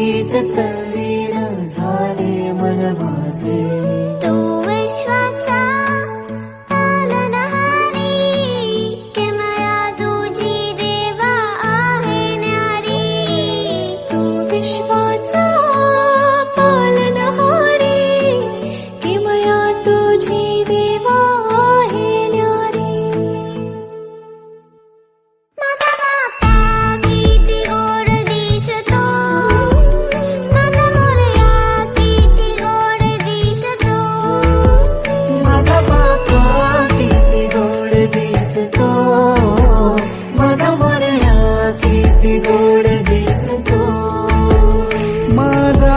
गीत तल्लीन झाले मन माझे. तू विश्वाचा पालनहारी, किमया तुझी देवा आहे न्यारी. तू विश्वाचा पालनहारी, किमया तुझी देवा आहे न्यारी. माझा बाप्पा किती गोड दिसतो, माझा मोरया किती गोड दिसतो. माझा बाप्पा किती गोड दिसतो, माझा मोरया किती गोड दिसतो. माझा